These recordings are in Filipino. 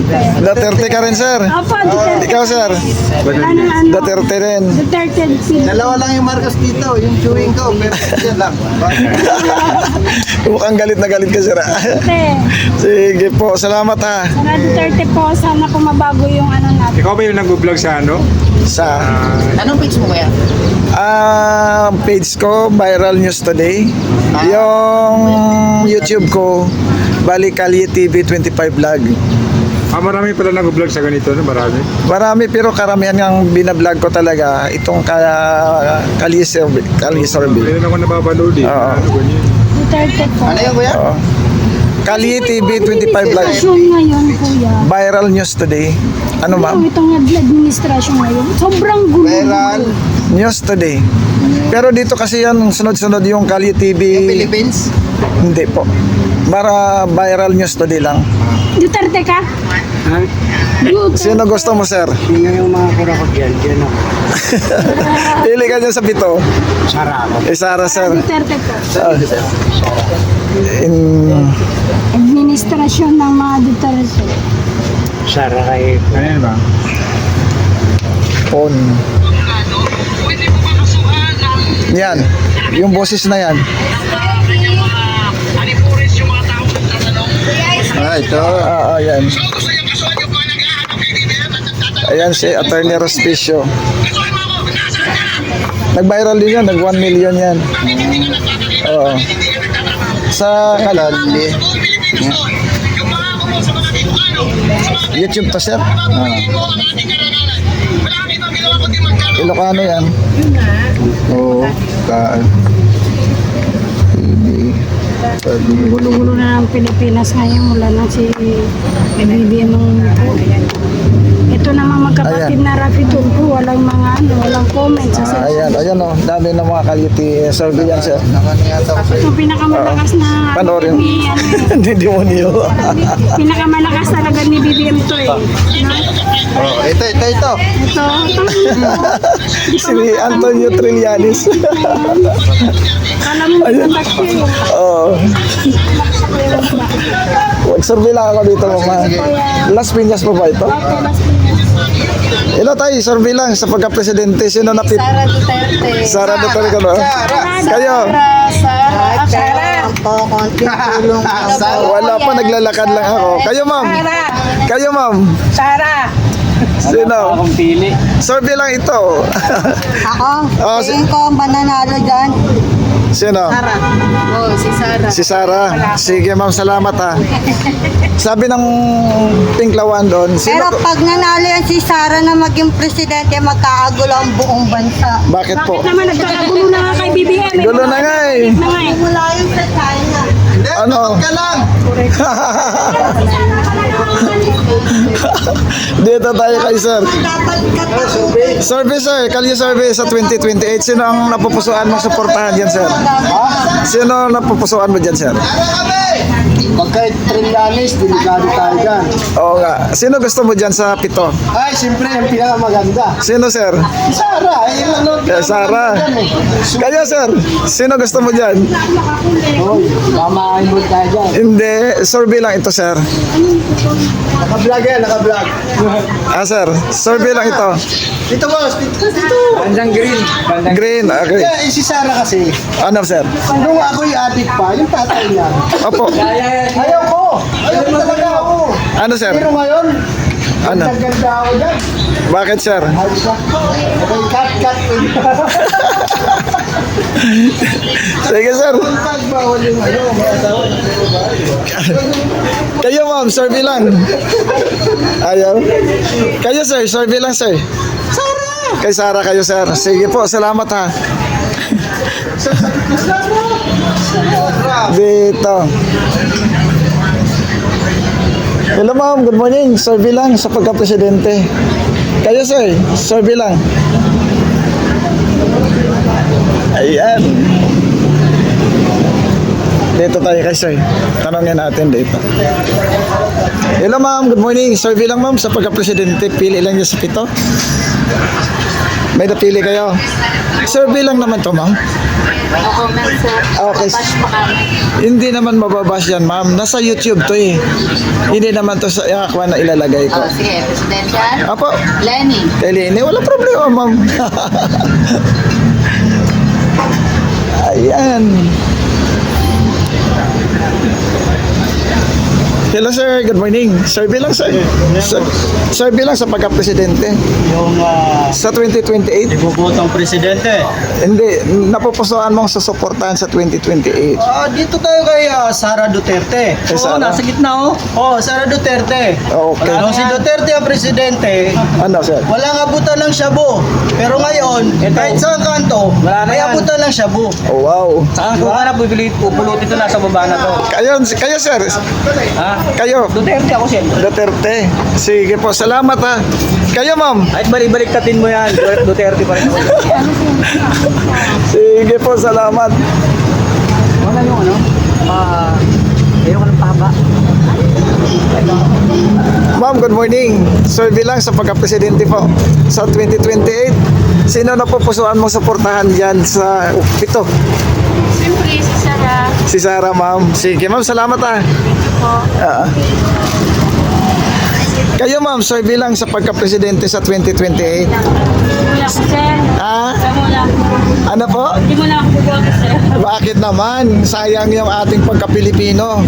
Duterte. Duterte ka rin, sir. Opo, Duterte. Ikaw, sir. Duterte rin. Duterte. Dalawa lang yung Marcos dito, yung chewing ko, pero yan lang. Mukhang galit na galit ka, sir. Duterte. Sige po, salamat ha. Sana Duterte po, sana po mabago yung ano natin. Ikaw ba yung nag-vlog sa ano? Sa Anong page mo kaya? page ko, Viral News Today. Yung YouTube ko, Kalye TV 25 Vlog. Marami pala nag-vlog sa ganito, no? Marami. Marami, pero karamihan ng binablog ko talaga itong Kalye Survey. Meron ako nababaload eh. Oo. Ano ganyan? Duterte po. Ano yan kuya? Oo. Kalye TV 25 Vlog. Administrasyon ngayon, kuya. Viral News Today. Ano ma'am? Itong administrasyon ngayon, sobrang gulo. Viral. News Today. Pero dito kasi yan, sunod-sunod yung Kalye TV. Yung Philippines? Hindi po. Para Viral News Today lang. Duterte ka? Duterte. Sino gusto mo, sir? Sino yung mga kurakot yan? Yan ako. Pili ka dyan sa pito. Sara ako. Sara, sir. Duterte po. Administrasyon ng mga Duterte. Sara kay... Ano yan ba? On. Yan. Yung boses na yan. Ito. Ayan. Ayan si Attorney Rospicio. Nag-viral din yan. Nag 1 million yan. Oo. Sa Kalye. YouTube to, sir. Ilocano yan. Oo. Gulo-gulo na ng Pilipinas ngayon mula na si BBM ng ito naman magkapatid Ayan. na Rafi Tulfo, walang mga ano, walang comments. Ayan o. Dami ng mga Kalye survey yan, sir. Nakaniyata ko sa'yo. Ito pinakamalakas na Panoorin. ni ano, Hindi demonyo. pinakamalakas talaga ni BBM to eh. No? Oh, ito. Ito, Si Antonio Trillanes. kala mo maganda siya eh. Oo. Survey lang ako dito, mama. Las Piñas po ba ito? Okay, last minute. Ilo tayo, survey lang sa pagka-presidente. Sino napit? Sara Duterte. Sara Duterte ka ba? Kayo? Sara po, konting tulong. Wala pa, naglalakad lang ako. Kayo, ma'am? Kayo, ma'am? Sara. Sino? Akong pili. Survey lang ito. Ako, Oh, tingin ko ang mananalo dyan. Sino? Sara. Oh, si Sara. Si Sara. Sige, ma'am, salamat ha. Sabi ng Pinklawan doon, Pero sino? pag nanalo yan si Sara na maging presidente, magkaagulo ang buong bansa. Bakit po? Bakit naman nagkakagulo na nga kay BBM? eh? Gulo na nga eh. Na nga eh. Mula yun sa China. Ano? Ka lang. Dito tayo kay sir. Dapat katulong. Survey, sir. Kalye survey sa 2028. Sino ang napupusuan mong suportahan dyan, sir? Sino napupusuan mo dyan, sir? Pagka Trillanes, delikado tayo dyan. Oo nga. Sino gusto mo dyan sa pito? Ay, siyempre, yung pinakamaganda. Sino, sir? Si Sara. Ay, ano, Sara. Kaya, sir. Sino gusto mo dyan? Hoy, mamahin mo tayo dyan. Hindi. Survey lang ito, sir. Naka-vlog yan, naka-vlog. Sir. Survey lang ito. Dito, boss. Dito. Bandang green. Bandang Green. Okay. Kaya, si Sara kasi, Ano, sir? nung ako'y adik pa, yung tatay niya, Opo. ayaw ko. Ayaw ko talaga ako. Ano, sir? Pero ngayon, Ano? naganda ako dyan. Bakit, sir? Ayos na. Okay, cut. Sige, sir. Pag bawal yung ano, mga asawa. Kayo, ma'am. Survey lang. Ayaw. Kayo, sir. Survey lang, sir. Sara. Kay Sara kayo, sir. Sige po. Salamat, ha. Dito. Hello, ma'am. Good morning. Survey lang sa pagka-presidente. Kayo, sir. Survey lang. Ayan. Dito tayo kay sir. Tanongin natin dito. Hello, ma'am. Good morning. Survey lang, ma'am, sa pagka-presidente. Pili lang niya sa pito. May napili kayo. Survey lang naman to, ma'am. comment sir. Okay. Bash pa kami. Hindi naman mababash yan, ma'am. Nasa YouTube to eh. Hindi naman to sa na ilalagay ko. Sige, presidential. Apo, Lenny. kay Lene, wala problema, ma'am. Ayan. Hello sir, good morning. Survey lang sir. Survey lang sa pagka-presidente. Yung Sa 2028. ibubotong presidente. Hindi, napupusuan mong susuportahan sa 2028. Dito tayo kay Sara Duterte. Kay Sara? Nasa gitna Sara Duterte. Okay. Nung si Duterte ang presidente, Ano sir? walang abutan ng shabu. Pero ngayon, kahit sa kanto, may abutan ng shabu. Oh, wow. Saan kung ka na pupulutin ito nasa baba na to? Kayo sir. Ha? Kayo. Duterte ako siyempre. Duterte. Sige po, salamat ha. Kayo ma'am. Kahit balik-baliktatin mo yan, Duterte pa rin ako. Sige po, salamat. Wala yung ayoko ng pahaba. Ma'am, good morning. Survey lang sa pagka-presidente po sa 2028. Sino na pupusuan mong suportahan dyan sa pito? Siyempre, si Sara. Si Sarah, ma'am. Sige, ma'am, salamat ha. Ah. Kayo, ma'am, survey lang sa pagka-presidente sa 2028. Wala ko, sir. Ah, Wala. ano po? Hindi mo na ako buboto, sir. Bakit naman? Sayang yung ating pagka-Pilipino.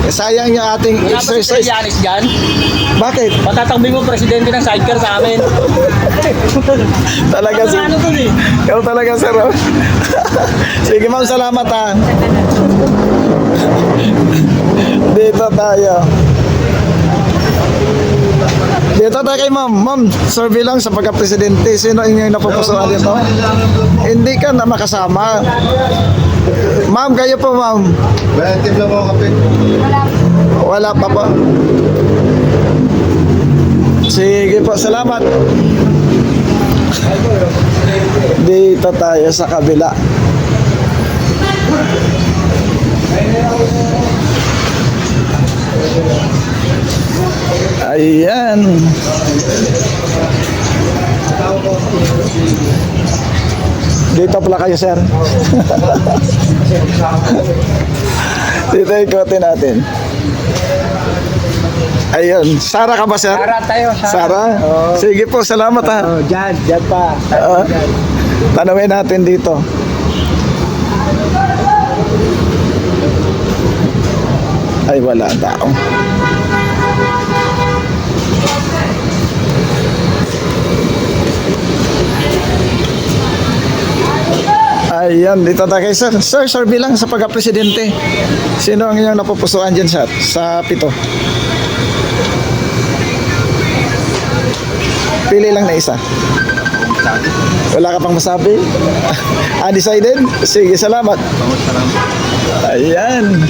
Sayang yung ating exercise. Yanis dyan? Bakit? Patatakbi mo presidente ng sidecar sa amin. Talaga, sir. Ano to eh? Ikaw talaga, sir. Oh. Sige, ma'am, salamat ha. Dito tayo. Dito tayo kay ma'am. Ma'am, survey lang sa pagka-presidente. Sino inyong napupusuan dito? Hindi ka na makasama. Ma'am, kayo po, ma'am. Bayatim lang ako kape. Wala pa po. Sige po, salamat. Dito tayo sa kabila. Ayan. Dito pala kayo, sir. Dito ikotin natin. Ayun. Sara ka ba, sir? Sara tayo, Sara? Sige po, salamat ha. Dyan pa. Tanawin natin dito. Ay, wala ang tao. Ayan, dito tayo kay sir. Sir, survey lang sa pagka-presidente. Sino ang inyong napupusuan dyan, sir? Sa pito. Pili lang na isa. Wala ka pang masabi? Undecided? Sige, salamat. Ayan.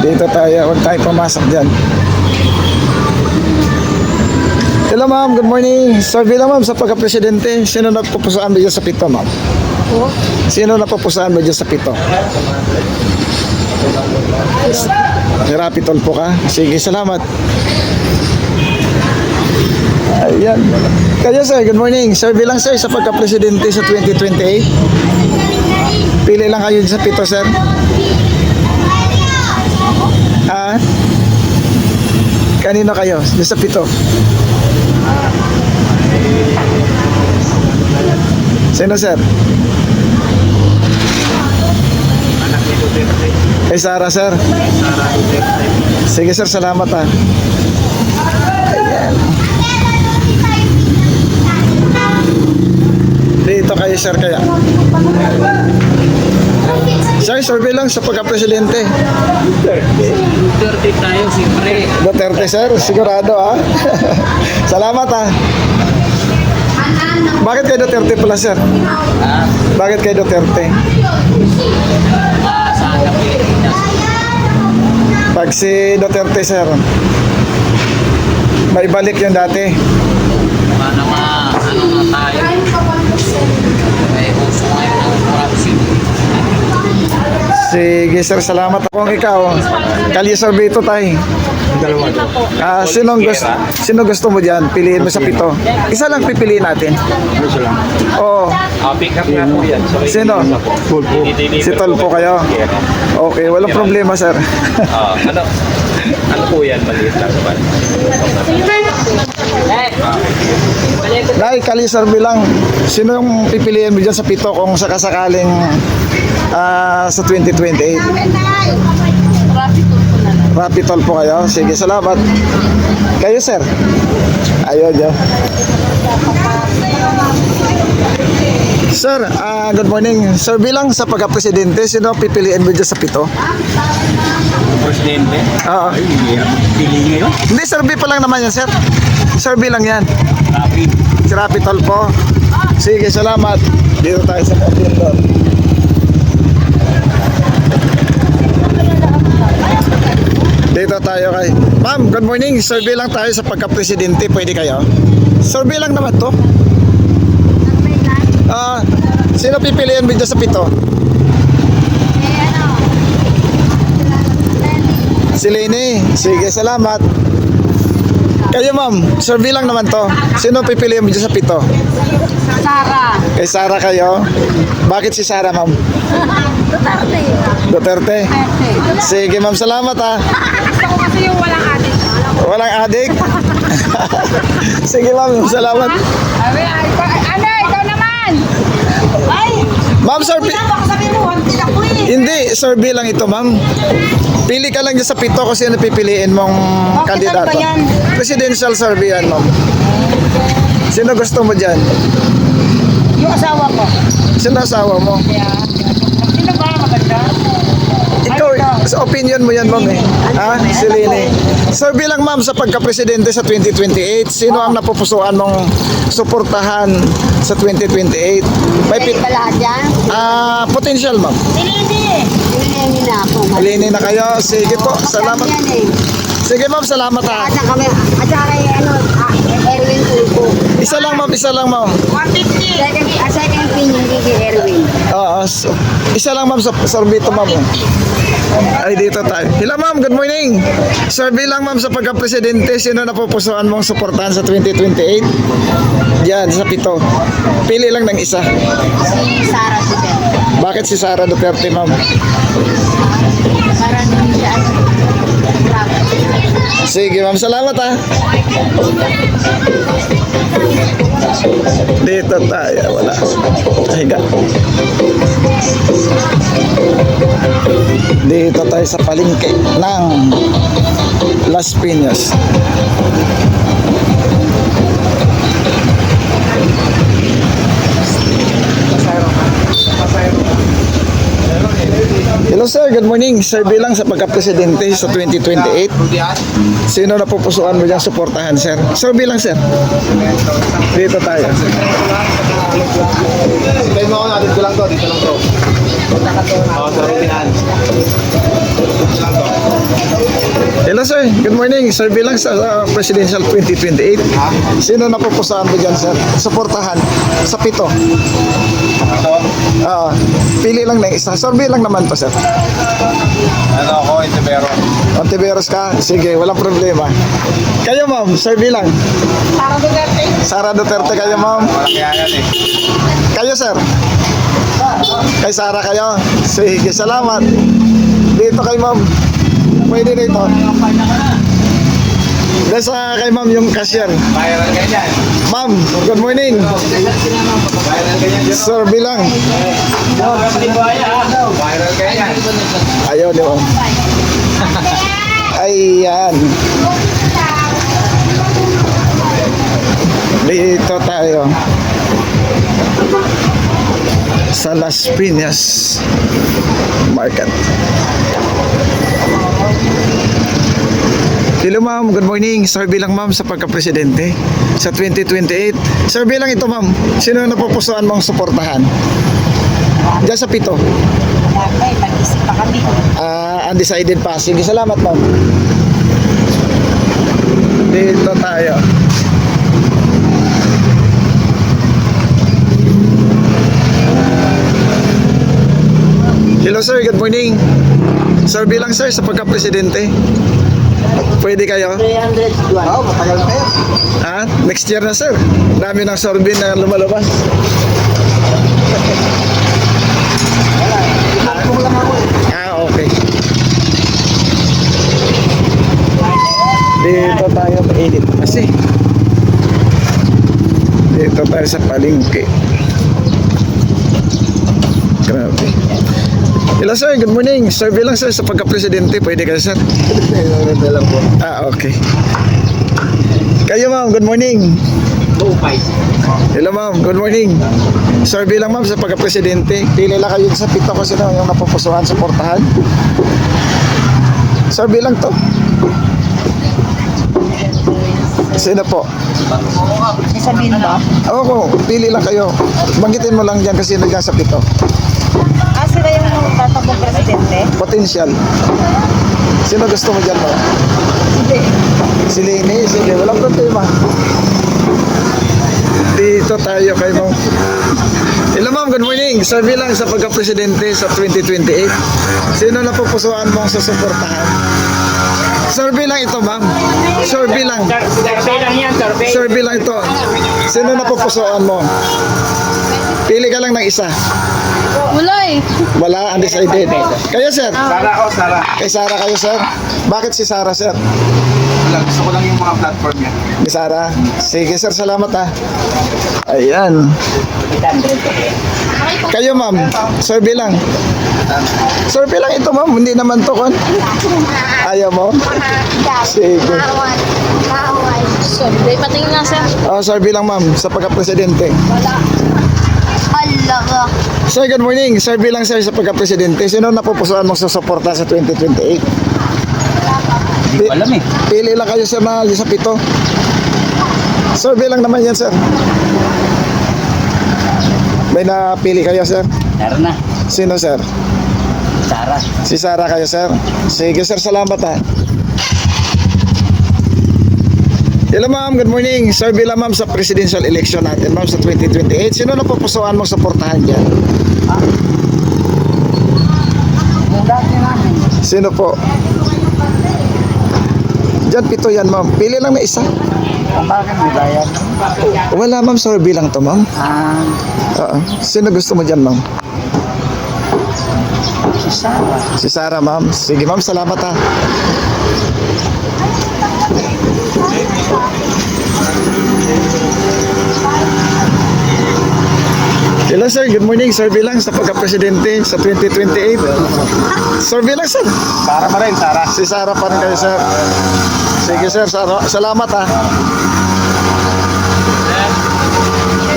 Dito tayo. Huwag tayo pumasok dyan. Hello ma'am, good morning. Survey lang ma'am sa pagka-presidente. Sino na pupusuan mo dyan sa pito, ma'am? Sino na pupusuan mo dyan sa pito? Rapitol po ka? Sige, salamat. Ayan. Kaya sir, good morning. Survey lang sir sa pagka-presidente sa 2028. Pili lang kayo sa pito, sir. Ha? Kanino kayo? Sa pito. Sino, sir? Kay Sara, sir. Sige, sir. Salamat, ha. Ayan. Dito kayo, sir, kaya. Sir, survey lang sa pagka-presidente. Duterte tayo, siyempre. Duterte, sir. Sigurado, ha? Salamat, ha. Bakit kay Duterte pala, sir? Bakit kay Duterte? Sana Pilipinas. Pag si Duterte, sir, maibalik yung dati. Para ano na tayo. May uso ngayon ng corruption. Sige, sir. Salamat. Kung ikaw, kalye survey ito tayo. Dalawa to. Sino gusto mo diyan? Piliin mo sa 7. Isa lang pipiliin natin. Isa lang. Oo. Pick up nga po yan. So, Sino? Tulpo. Si Tolpo kayo? Okay, walang problema, sir. Ano po yan? Maliit lang naman. Nay, kali-survey lang. Sino yung pipiliin mo dyan sa 7 kung sakasakaling sa 2028? Rapi Tolpo kayo? Sige, salamat. Kayo, sir? Ayun, yun. Sir, good morning. Sir, bilang sa pagka-presidente, sino pipiliin mo dyan sa 7? Presidente? Oo. Pili ngayon? Hindi, survey pa lang naman yan, sir. Survey lang yan. Si Rapi Tolpo. Sige, salamat. Dito tayo sa Kapitol. Dito tayo kay... Ma'am, good morning. Survey lang tayo sa pagka-presidente. Pwede kayo? Survey lang naman to. Sino pipiliin mo dyan sa 7? Si Lenny. Sige, salamat. Kayo, ma'am, survey lang naman to. Sino pipiliin mo dyan sa 7? Sara. Kay Sara kayo? Bakit si Sara, ma'am? Duterte. Duterte? Sige, ma'am, salamat ha. Gusto ko kasi yung walang adik. Walang adik? Sige, ma'am, salamat. Ano, ikaw naman. Ay, Ma'am, survey. Baka sabihin mo, wanted ako eh. Hindi, survey lang ito, ma'am. Pili ka lang dyan sa 7 kasi ano pipiliin mong Bakit kandidato. ano ba yan? Presidential survey yan, ma'am. Sino gusto mo dyan? Yung asawa ko. Sino asawa mo? Sino ba maganda? Ikaw, sa opinion mo yan, ma'am eh. Ha? Si Lini. Survey lang, ma'am, sa pagka-presidente sa 2028. Sino ang napupusuan mong suportahan sa 2028? May Pwede ba lahat yan? potential, ma'am. Hindi. Hindi na ako. Lini na kayo. Sige po, salamat. Yan eh. Sige, ma'am, salamat ha. At kami, at saka Erwin Tulpo. Isa lang, ma'am, isa lang, ma'am. 150. Second opinion kay Erwin. Isa lang, ma'am, sa survey to, ma'am. Ay, dito tayo. Hello, ma'am. Good morning. Survey lang, ma'am, sa pagka-presidente. Sino napupusuan mong suportahan sa 2028? Yan, sa 7. Pili lang ng isa. Si Sara Duterte. Bakit si Sara Duterte, ma'am? Para nung siya Sige, ma'am. Salamat, ha. Dito tayo. Wala. Higa. Dito tayo sa palengke ng Las Piñas. Hello sir, good morning. Survey lang sa pagka-presidente sa 2028. Sino na pupusuan mo diyang suportahan, sir? Survey lang, sir. Dito tayo. Sintay mo ako na, dito lang to, dito lang to. Oo, sa rutinan. Hello sir, good morning. Survey lang sa presidential 2028. Sino na pupusuan mo dyan, sir? Suportahan sa 7. Pili lang ng isa. Survey lang naman to, sir. Ano ako, Intibero. Ontiveros ka? Sige, walang problema. Kayo, ma'am, survey lang. Sara Duterte. Sara Duterte kayo, ma'am. Malaki yan eh. Kayo, sir. Kay Sara kayo. Sige, salamat. Dito kay ma'am. Pwede dito. Dahil sa kay ma'am yung cashier. Viral ka yan. Ma'am, good morning. Viral ka yan. Survey lang. Viral ka yan. Ayaw ni ma'am. Ayan. Dito tayo. Sa Las Piñas Market. Hello ma'am, good morning. Survey lang ma'am sa pagka-presidente sa 2028. Survey lang ito ma'am. Sino na napupusuan mong suportahan? Diyan sa 7. Okay, mag-isip pa kami. Undecided pa. Sige, salamat ma'am. Dito tayo. Hello sir, good morning. Survey lang sir sa pagka-presidente. Pwede kayo? Oo, matagal pa yun. Ha? Next year na, sir. Dami ng sorbin na lumalabas. Kung lang ako eh. Okay. Dito tayo mainit kasi. Dito tayo sa palengke. Grabe. Hello sir, good morning. Survey lang sir sa pagka-presidente. Pwede kayo sir? Lang po. Okay. Kayo ma'am, good morning. Hello ma'am, good morning. Survey lang ma'am sa pagka-presidente. Pili lang kayo sa pito ko sino yung napupusuan, suportahan. Survey lang to. Sino po? Sasabihin ba? Oo, pili lang kayo. Banggitin mo lang dyan kasi sino dyan sa pito. Sila yung tatakbong presidente? Potential. Sino gusto mo dyan mo? Si Lini. Sige, walang problema. Dito tayo kay ma'am. Hello ma'am, good morning. Survey lang sa pagka-presidente sa 2028. Sino na pupusuan mong susuportahan? Survey lang ito ma'am. Survey lang. Survey lang yan, survey. Survey lang ito. Sino na pupusuan mo? Pili ka lang ng isa. Wala eh. Wala, undecided. Kayo sir? Sara ako, Sara. Kay Sara kayo sir? Bakit si Sara sir? Gusto ko lang yung mga platform niya. Ni Sara? Sige sir, salamat ha. Ayan. Kayo ma'am, survey lang. Survey lang ito ma'am, hindi naman to kon. Ayaw mo? Sige. Survey, patingin lang sir. Survey lang ma'am, sa pagka-presidente. Allah. Sir, good morning. Survey lang sir sa pagka-presidente. Sino napupusuan mong susuporta sa 2028? Hindi ko alam eh. Pili lang kayo sir na sa pito. Survey lang naman yan sir. May napili kayo sir? Meron na. Sino sir? Sara. Si Sara kayo sir? Sige sir, salamat ha. Hello ma'am, good morning. Survey lang ma'am sa presidential election natin ma'am sa 2028. Sino na pupusuan mong suportahan dyan? Sino po? Diyan pito yan ma'am. Pili lang na isa. Bakit mo ba yan? Wala ma'am, survey lang to ma'am. Sino gusto mo dyan ma'am? Si Sara. Si Sara ma'am. Sige ma'am, salamat ha. Hello sir, good morning. Survey lang sa pagka-presidente sa 2028. Survey lang sir. Sara pa rin, Sara. Si Sara pa rin kayo sir. Sige sir, salamat ha.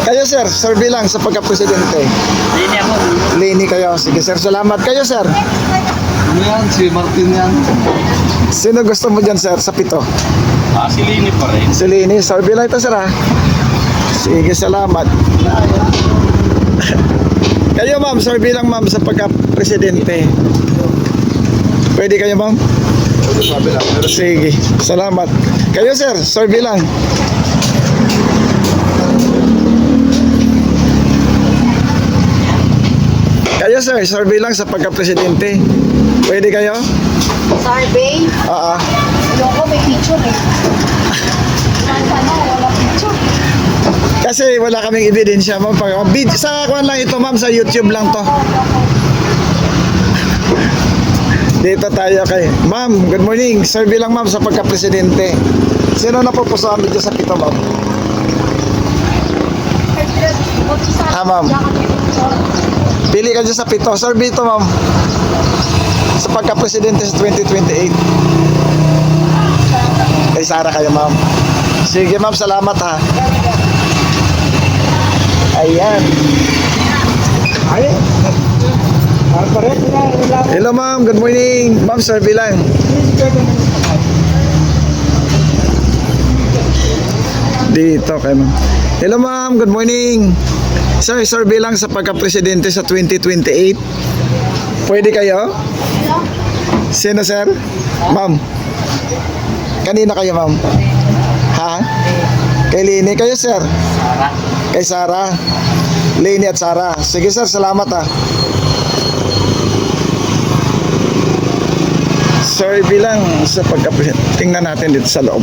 Kayo sir, survey lang sa pagka-presidente. Hindi ako. Lini kayo. Sige sir, salamat. Kayo sir. Yan, si Martin yan. Sino gusto mo dyan sir sa pito? Si Lini pa rin. Si Lini, survey lang ito sir ha. Sige, salamat. Kayo ma'am, survey lang ma'am sa pagka-presidente. Pwede kayo ma'am? Sige, salamat. Kayo sir, survey lang. Kayo sir, survey lang sa pagka-presidente. Pwede kayo? Survey? Oo. Ayoko, may picture eh. Sana wala picture. Kasi wala kaming ebidensya ma'am. Sa kuwan lang ito ma'am, sa YouTube lang to. Dito tayo kay ma'am, good morning. Survey lang ma'am sa pagka-presidente. Sino na pupusuan mo dyan sa pito ma'am? Ma'am. Pili ka dyan sa pito. Survey ito ma'am. Sa pagka-presidente sa 2028. Kay Sara kayo ma'am. Sige ma'am, salamat ha. Ayan. Hello ma'am, good morning. Ma'am, survey lang. Dito kay ma'am. Hello ma'am, good morning. Sir, survey lang sa pagka-presidente sa 2028. Pwede kayo? Sino sir? Ma'am. Kanina kayo ma'am? Ha? Kay Lini kayo sir? Kay Sara. Lini at Sara. Sige sir, salamat ha. Survey lang sa pagka-presidente. Tingnan natin dito sa loob.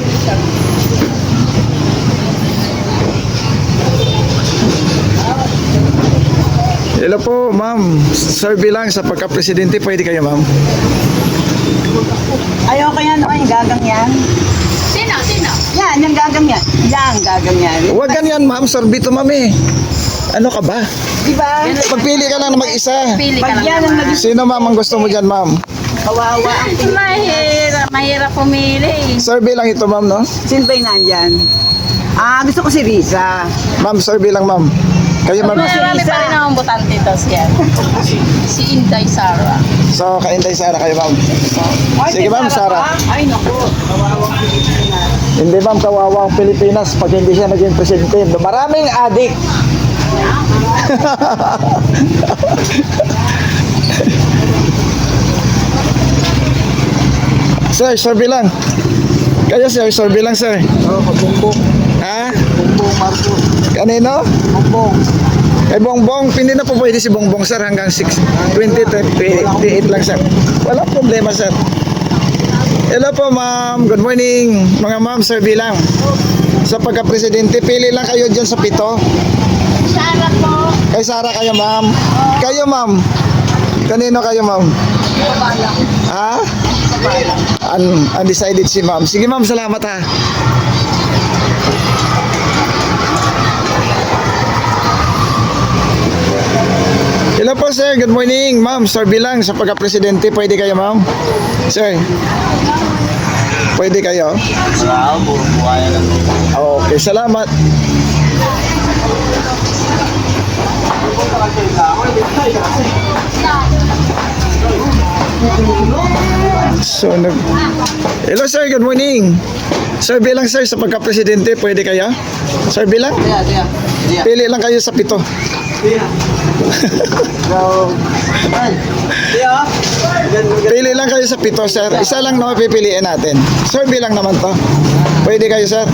Hello po, ma'am. Survey lang sa pagka-presidente. Pwede kayo, ma'am? Ayoko yan, yung gagang yan. Sino? Yan, yung gagang yan. Yan, gagang yan. Huwag ganyan, ma'am. Survey to, ma'am eh. Ano ka ba? Diba? Magpili ka lang na mag-isa. Pag yan ang naging Sino, ma'am, ang gusto mo dyan, ma'am? kawawa ang Mahirap pumili. Survey lang ito, ma'am, no? Sino ba yung nandyan? Gusto ko si Risa. Ma'am, survey lang, ma'am. Kayo, ma'am. Marami pa rin akong botante tos yan. Si Inday Sara. So, kaintay Sara kayo, ma'am. Sige, ma'am, Sara. Ay, naku. Hindi, ma'am, kawawa ang Pilipinas pag hindi siya naging presidente. Maraming adik. Sir, survey lang. Kayo, sir, survey lang, sir. Ha? Kanino? Kay Bongbong, hindi na po pwede si Bongbong, sir, hanggang 2028 lang, sir. Walang problema, sir. Hello po, ma'am. Good morning. Mga ma'am, survey lang. Sa pagka-presidente, pili lang kayo dyan sa 7. Sara po. Kay Sara kayo, ma'am. Kayo, ma'am. Kanino kayo, ma'am? Ha? Undecided si ma'am. Sige, ma'am. Salamat, ha. Hello po, sir. Good morning. Ma'am, survey lang sa pagka-presidente. Pwede kayo, ma'am? Sir. Pwede kayo? Okay, salamat. So, hello, sir. Good morning. Survey lang, sir, sa pagka-presidente. Pwede kayo? Survey lang? Pili lang kayo sa 7. Pili lang kayo sa 7, sir. Isa lang na pipiliin natin. Survey lang naman to. Pwede kayo, sir?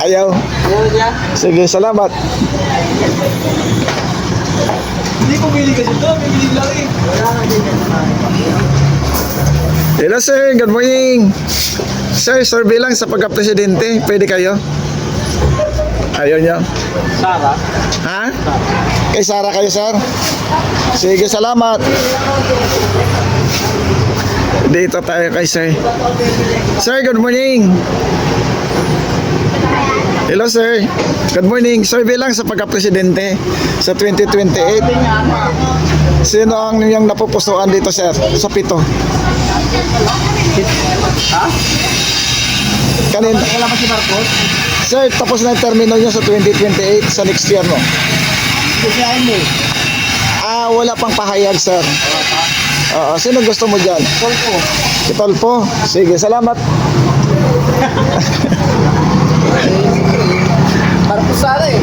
Ayaw. Sige, salamat. Hindi ko bili kasi ito, bibili lang eh. Hello, sir. Good morning. Sir, survey lang sa pagka-presidente. Pwede kayo? Ayaw niyo? Sara? Ha? Kay Sara kayo, sir? Sige, salamat. Dito tayo kay sir. Sir, good morning. Hello, sir. Good morning. Survey lang sa pagka-presidente sa 2028. Sino ang inyong napupusuan dito, sir? Sa 7. Ha? Kanina. Kailan pa si Marcos? Sir, tapos na yung termino niya sa 2028 sa next year, no? Kusiyahin mo. Wala pang pahayag, sir. Oo, sino gusto mo dyan? Tolpo. Itolpo. Sige, salamat. Marcos Sara eh.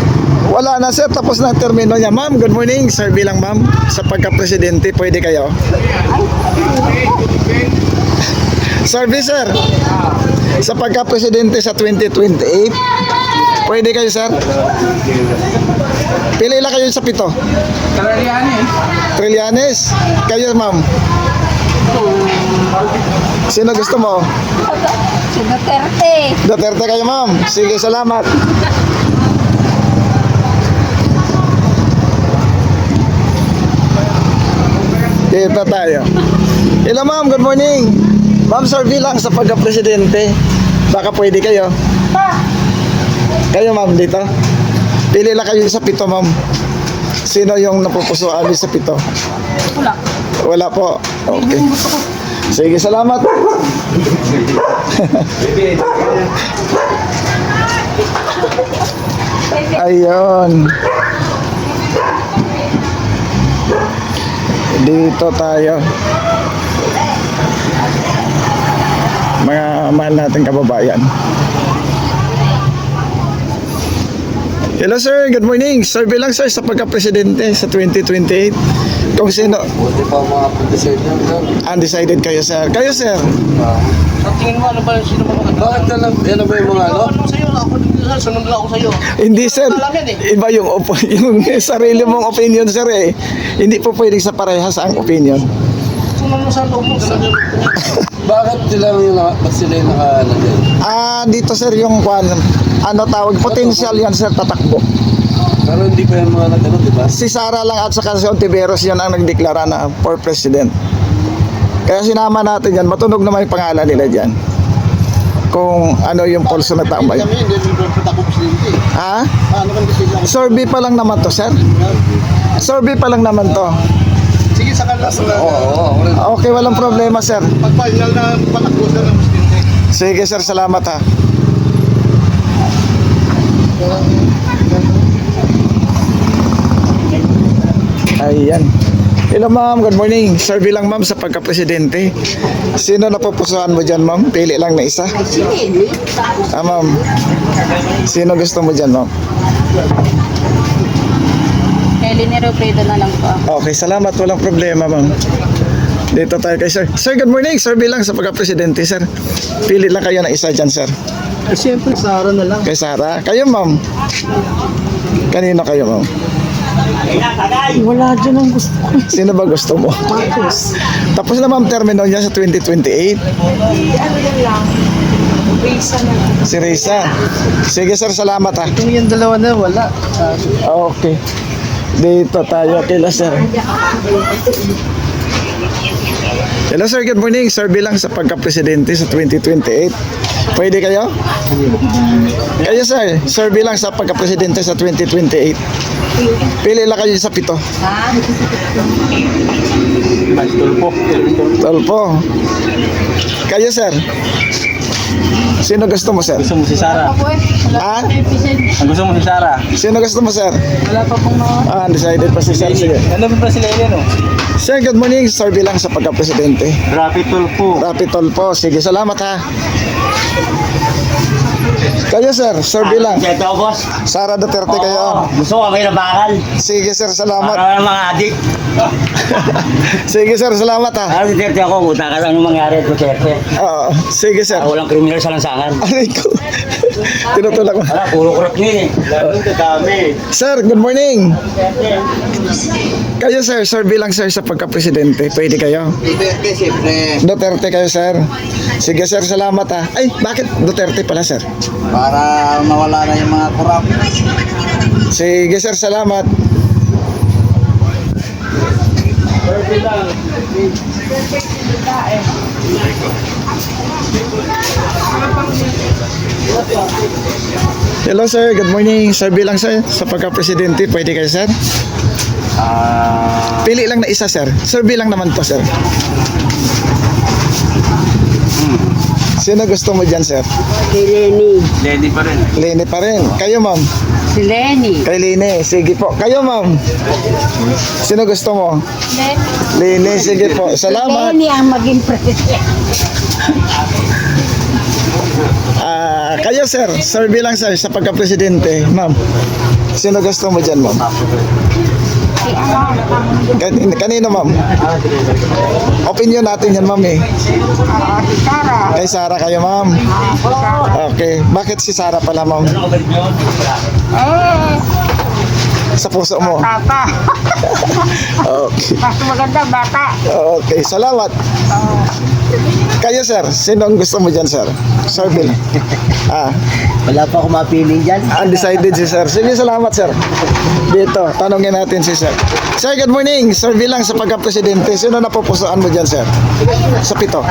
Wala na, sir. Tapos na ang termino niya. Ma'am, good morning. Survey lang, ma'am. Sa pagka-presidente, pwede kayo? Survey, sir. Sa pagka-presidente sa 2028, pwede kayo, sir? Pili lang kayo sa 7. Kalarian eh. Trillanes. Kayo, ma'am. Sino gusto mo? Si Duterte. Duterte kayo, ma'am. Sige, salamat. Dito tayo. Hello, ma'am. Good morning. Ma'am, survey lang sa pagka-presidente. Baka pwede kayo. Kayo, ma'am, dito. Pili lang kayo sa 7, ma'am. Sino yung napupusuan sa 7? Wala. Wala po. Okay. Sige, salamat. Ayun. Dito tayo. Mga mahal nating kababayan. Hello, sir. Good morning. Survey lang, sir, sa pagka-presidente sa 2028. Kung sino, Buti pa mga pag-decide yan, sir. undecided kayo, sir. Kayo, sir. Sa tingin mo, ano ba yung sino mga Bakit yan ba yung mga ano? Ano sa'yo? Ako din sir, sunod lang ako sa'yo. Hindi, sir. Alam yan eh. Iba yung, yung sarili mong opinion, sir, eh. Hindi po pwedeng sa parehas ang opinion. Sunod mo sa loob mo. Bakit sila yung naka ano din? Dito, sir, yung ano tawag, potential yan, sir, tatakbo. Pero hindi pa yung mga nag-ano, di ba? Si Sara lang at saka si Ontiveros yan ang nagdeklara na for president. Kaya sinama natin yan, matunog naman yung pangalan nila dyan. Kung ano yung pulso na tambay. Ha? Survey pa lang naman to, sir. Survey pa lang naman to. Sige, sa kanila. Oo. Okay, walang problema, sir. Pag-final na patakbo sir ng presidente. Sige, sir, salamat ha. Ayan. Hello, ma'am. Good morning. Survey lang, ma'am, sa pagka-presidente. Sino napupusuan mo dyan, ma'am? Pili lang na isa. Ma'am. Sino gusto mo dyan, ma'am? Eleni Robredo na lang po. Okay, salamat. Walang problema, ma'am. Dito tayo kay sir. Sir, good morning. Survey lang sa pagka-presidente, sir. Pili lang kayo na isa dyan, sir. Siyempre, Sara na lang. Kay Sara. Kayo, ma'am. Kanino kayo, ma'am? Wala dyan ang gusto ko. Sino ba gusto mo? Marcos. Tapos na, ma'am, termino niya sa 2028. Ano yan lang? Risa na lang. Si Risa. Sige, sir. Salamat, ha. Kung yung dalawa na, wala. Okay. Dito tayo kila sir. Hello, sir. Good morning. Survey lang sa pagka-presidente sa 2028. Pwede kayo? Kayo, sir. Survey lang sa pagka-presidente sa 2028. Pili lang kayo sa 7. Tolpo. Kayo, sir. Sino gusto mo, sir? Gusto mo si Sara? Ha? Ang gusto mo si Sara? Sino gusto mo, sir? Wala pa pong mga... Undecided pa si sir. Sige. Ano ba sila yun, no? Sir, good morning. Survey lang sa pagka-presidente. Rapid tool po. Rapi Tolpo. Sige, salamat ha. Kayo, sir. Survey lang. Ito, boss. Sara Duterte kayo. Gusto ko may nabakal. Sige, sir. Salamat. Para ng mga adik. Sige, sir. Salamat ha. Ano Duterte ako, buta ka ano mangyari at Duterte. Oo. Sige, sir. Walang kriminal sa lansangan. Aray ko. Tinutulak mo. Wala, puro kurap yun eh. Lalo dami. Sir, good morning. Kayo, sir. Survey lang, sir, sa pagka-presidente. Pwede kayo. Duterte, siyempre. Duterte kayo, sir. Sige, sir. Salamat ha. Ay, bakit Duterte pala, sir? Para mawala na yung mga kurap. Sige, sir. Salamat. Hello, sir. Good morning. Survey lang, sir, sa pagka-presidente. Pwede kayo, sir? Pili lang na isa, sir. Survey lang naman po, sir. Sino gusto mo dyan, sir? Si Lenny. Lady pa rin. Lene pa rin. Kayo, ma'am. Si Lenny. Kay Lene. Sige po. Kayo, ma'am. Sino gusto mo? Lene. Sige po. Salamat. Lenny ang maging president. Kayo, sir. Survey lang, sir, sa pagka-presidente. Ma'am. Sino gusto mo dyan, ma'am? Kanino, ma'am? Opinion natin yan, ma'am, eh. Kay Sara kayo, ma'am. Okay. Bakit si Sara pala, ma'am? Sa puso mo. Bata. Okay. Mas maganda, bata. Okay. Salamat. Kayo, sir. Sino ang gusto mo dyan, sir? Survey lang. Wala pa akong mapili dyan. Undecided si sir. Sige, salamat, sir. Dito, tanongin natin si sir. Sir, good morning. Survey lang sa pagka-presidente. Sino napupusuan mo dyan, sir? Sa 7.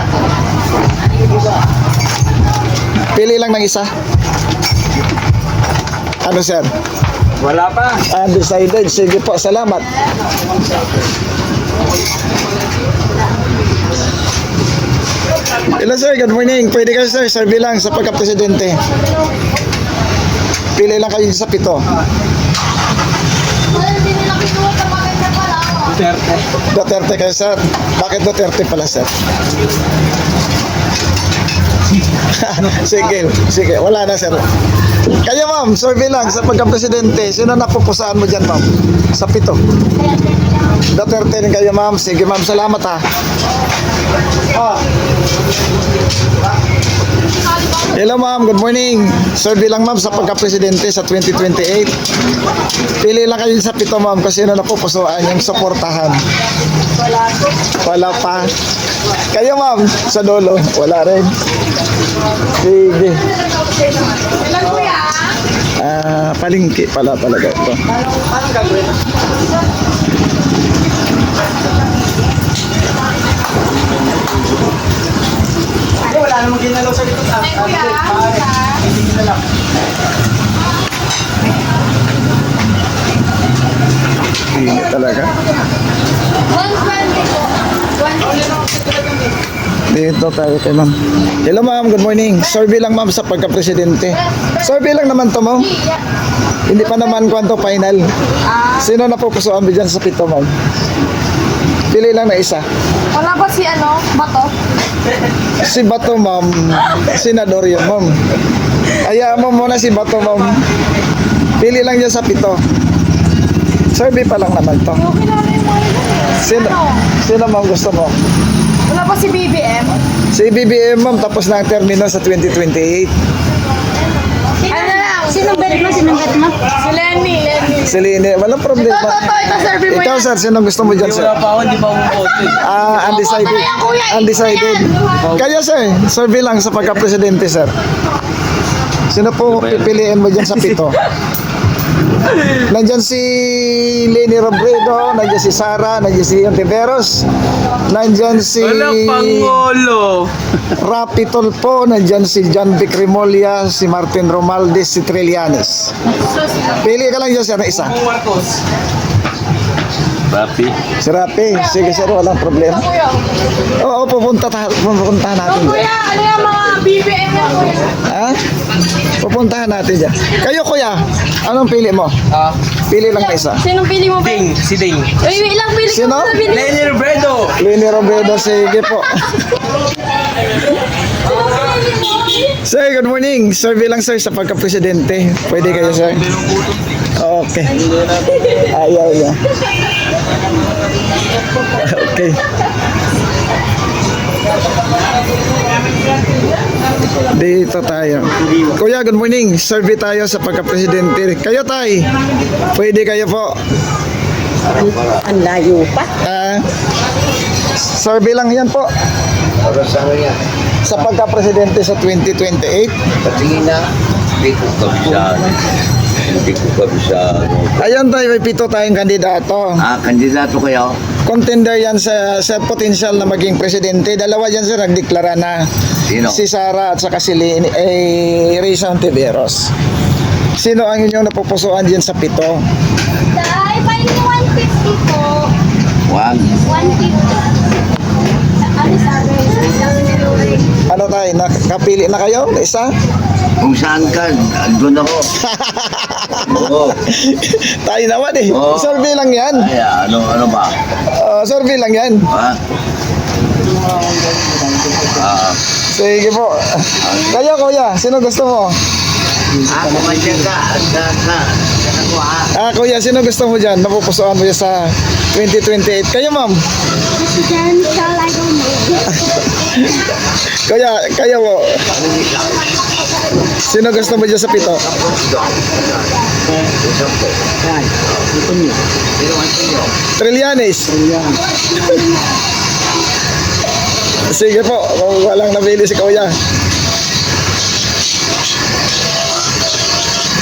Pili lang ng isa. Ano, sir? Wala pa. Undecided. Sige po, salamat. Hello, sir. Good morning. Pwede kayo, sir. Survey lang sa pagka-presidente. Pili lang kayo sa 7. Duterte. Duterte kayo, sir. Bakit Duterte pala, sir? Sige, wala na sir. Kayo ma'am, survey lang sa pagka-presidente, sino napupusaan mo dyan ma'am? Sa 7. Duterte rin kayo ma'am. Sige ma'am, salamat ha. Hello ma'am, good morning. Survey lang ma'am sa pagka-presidente sa 2028. Pili lang kayo sa 7 ma'am kung sino napupusuan yung suportahan. Wala pa. Kayo ma'am, sa dulo, wala rin. Sige. Palingki pala talaga ito. Wala namang ginalaw sa likod. Hindi ginalaw. Hindi talaga. Dito tayo kay ma'am. Hello ma'am, good morning. Survey lang ma'am sa pagka-presidente. Survey lang naman to ma'am. Hindi pa naman kwanto final. Sino napupusuan mo dyan sa 7 ma'am? Pili lang na isa. Wala ba si Bato? Si Bato ma'am, senador yun ma'am. Hayaan mo muna si Bato ma'am. Pili lang dyan sa 7. Survey pa lang naman to. Okay na rin mo Sino ma'am gusto mo? Wala ba si BBM? Si BBM ma'am, tapos na ang termino sa 2028. Ano lang? Sinong bet mo? Si Lenny. Si Lini, walang problema. Ito, survey mo Ikaw yan. sir, sino gusto mo dyan sir? Wala pa ako, hindi pa umuote. Undecided. Undecided. Kaya sir, survey lang sa pagka-presidente sir. Sino po pipiliin mo dyan sa 7? Nandyan si Leni Robredo, nandyan si Sara, nandyan si Ontiveros, nandyan si Pangulo. Rapi Tulfo, nandyan si John Vic Remulla, si Martin Romualdez, si Trillanes. Pili ka lang dyan sir na isa. Marcos. Papi. Si Rapi, sige sir, walang problema. Oo, pupuntahan natin dyan. Kuya, ano yung mga BBM niya, kuya? Ha? Pupuntahan natin dyan. Kayo kuya, anong pili mo? Pili lang na isa. Sinong pili mo, Ben? Si Ding. Ilang pili ko Sino? na pili? Lenny Robredo. Leni Robredo, sige po. Sir, good morning. Survey lang sir sa pagka-presidente. Pwede kayo sir? Okay. Ayaw niya. Okay. Dito tayo. Kuya, good morning. Survey tayo sa pagka-presidente. Kayo tay, pwede kayo po. Ang layo pa. Survey lang yan po. Sa pagka-presidente sa 2028. Patingin na. Hindi ko kabisado. Hindi ko kabisado. Ayun tayo, may 7 tayong kandidato. Kandidato kayo? Contender yan sa potential na maging presidente. Dalawa yan sir, nagdeklara na. Sino? Si Sara at saka si Risa Ontiveros. Sino ang inyong napupusuan dyan sa 7? Ay, paano 150 po? Wag. 150. Ano sabi? Ano tayo, nakapili na kayo? Na isa? Kung saan ka, doon ako. Oo. Tayo naman eh. Oo. Survey lang yan. Ay, ano ba? Survey lang yan. Ha? Sige po. Kayo kuya, sino gusto mo? Ako madyan ka. Ako Kuya, sino gusto mo dyan? Napupusuan mo dyan sa 2028. Kayo ma'am. Presidential, I don't know. Kuya, kayo po. Sino gusto mo dyan sa 7? Trillanes. Sige po, kung walang nabili si Kuya.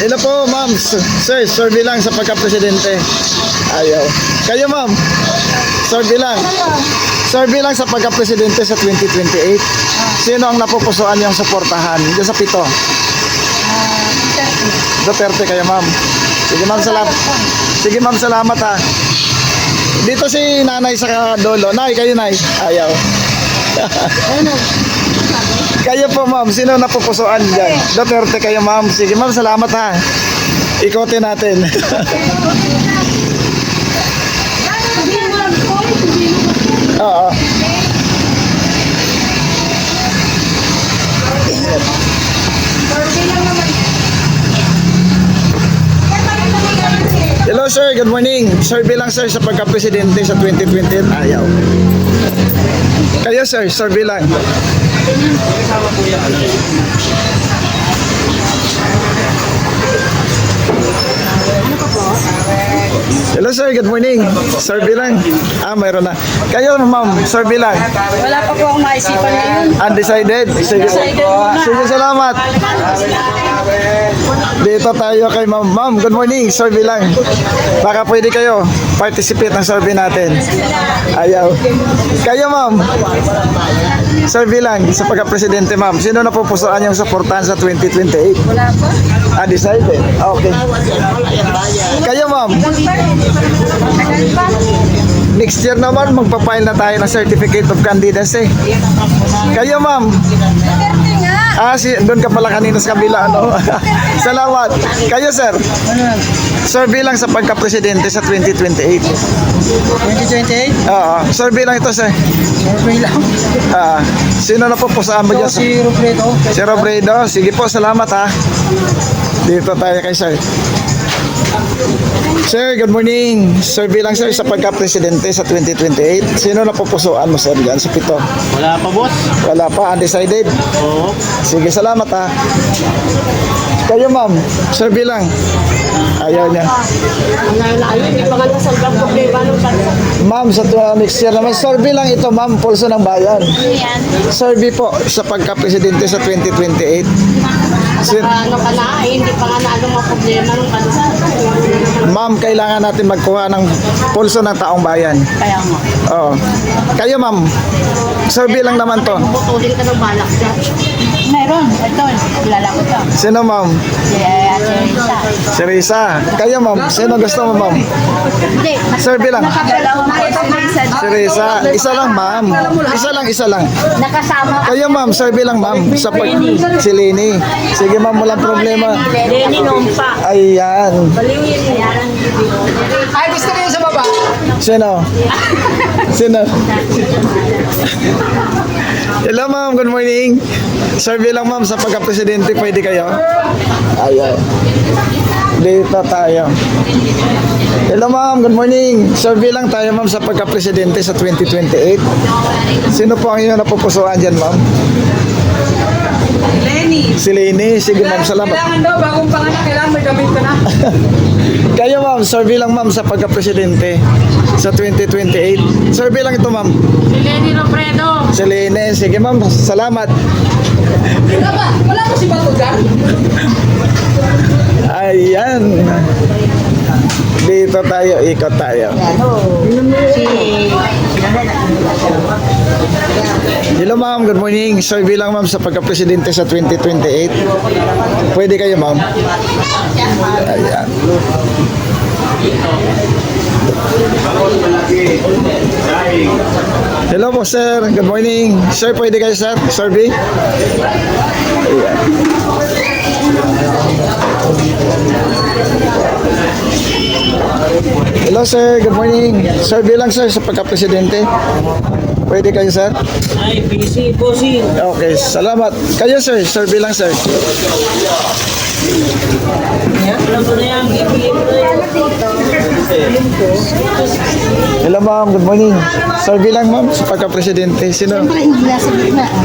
Hello po, ma'am. Sir, survey lang sa pagka-presidente. Ayaw. Kayo, ma'am. Survey lang. Survey lang sa pagka-presidente sa 2028. Sino ang napupusuan niyang suportahan? Diyan sa 7. Duterte kayo, ma'am. Sige, ma'am, salamat. Sige, ma'am, salamat ha. Dito si nanay sa dulo. Nay, kayo, nay. Ayaw. Kayo po ma'am, sino napupusuan dyan? Duterte kayo ma'am. Sige ma'am, salamat ha. Ikotin natin. Oo. Hello sir, good morning. Survey lang sir sa pagka-presidente sa 2020. Ayaw. Kayo sir, survey lang. Hello sir, good morning. Survey lang. Mayroon na. Kayo ma'am, survey lang. Wala pa po akong maisipan ngayon. Undecided? Sige. Sige, salamat. Dito tayo kay ma'am. Ma'am, good morning. Survey lang. Baka pwede kayo participate ng survey natin. Ayaw. Kayo ma'am. Survey lang sa pagka-presidente ma'am. Sino na pupusuan yung supportan sa 2028? Wala pa. Undecided? Okay. Kayo ma'am. Next year naman magpa-file na tayo ng Certificate of Candidacy. Kayo ma'am. Doon ka pala kanina sa kabila, ano? Salamat. Kayo, sir. Survey lang sa pagka-presidente sa 2028. 2028? Oo. Survey lang ito, sir. Survey lang. Sino na po pusaan mo dyan? Si Robredo. Si Robredo. Sige po, salamat ha. Dito tayo kay sir. Sir, good morning. Survey lang, sir, sa pagka-presidente sa 2028. Sino na pupusuan mo, sir, dyan sa pito? Wala pa, boss. Wala pa, undecided? Oo. Sige, salamat ha. Kayo ma'am, survey lang. Ayaw niya. Hindi pa nga nasalbang problema ng bansa. Ma'am, sa next year naman, survey lang ito ma'am, pulso ng bayan. Survey po sa pagka-presidente sa 2028. Ano ka na, hindi pa nga na anong mga problema ng bansa. Ma'am, kailangan natin magkuha ng pulso ng taong bayan. Kaya nga. Oo. Kayo ma'am, survey lang naman to. Butulin ka ng balak dyan. Meron. Ito, kilala ko to. Sino ma'am? Si Risa. Si Risa. Kayo ma'am, sino gusto mo ma'am? Hindi. Survey lang. Dalawa na ito, Risa. Si Risa. Isa lang ma'am. Isa lang. Nakasama. Kayo ma'am, survey lang ma'am. Si Leni. Sige ma'am, walang problema. Lenny Nompa. Ayan. Baliw yun yan. Ay, gusto ko yung sa baba. Sino? Sino? Hello ma'am, good morning. Survey lang ma'am sa pagka-presidente, pwede kayo? Ayan. Dito tayo. Hello ma'am, good morning. Survey lang tayo ma'am sa pagka-presidente sa 2028. Sino po ang inyo napupusuan dyan ma'am? Lenny. Si Leni. Sige ma'am, salamat. Kailangan daw, bagong panganak, kailangan may damit ka na. Kayo ma'am, survey lang ma'am sa pagka-presidente sa 2028. Survey lang ito ma'am. Si Lenny Robredo. Si Leni. Sige ma'am, salamat. Wala ko si Bato dyan. Ayan. Dito tayo, ikot tayo. Hello ma'am, good morning. Survey lang ma'am sa pagka-presidente sa 2028. Pwede kayo ma'am? Ayan. Hello po sir, good morning. Sir, pwede kayo sir? Survey? Ayan. Hello sir, good morning. Survey lang sir sa pagka-presidente. Pwede kayo sir? Ay, busy, bossy. Okay, salamat. Kayo sir, survey lang sir. Alam mo na yan, bibigyan mo na yan. Hello ma'am, good morning. Survey lang ma'am sa pagka-presidente. Sino?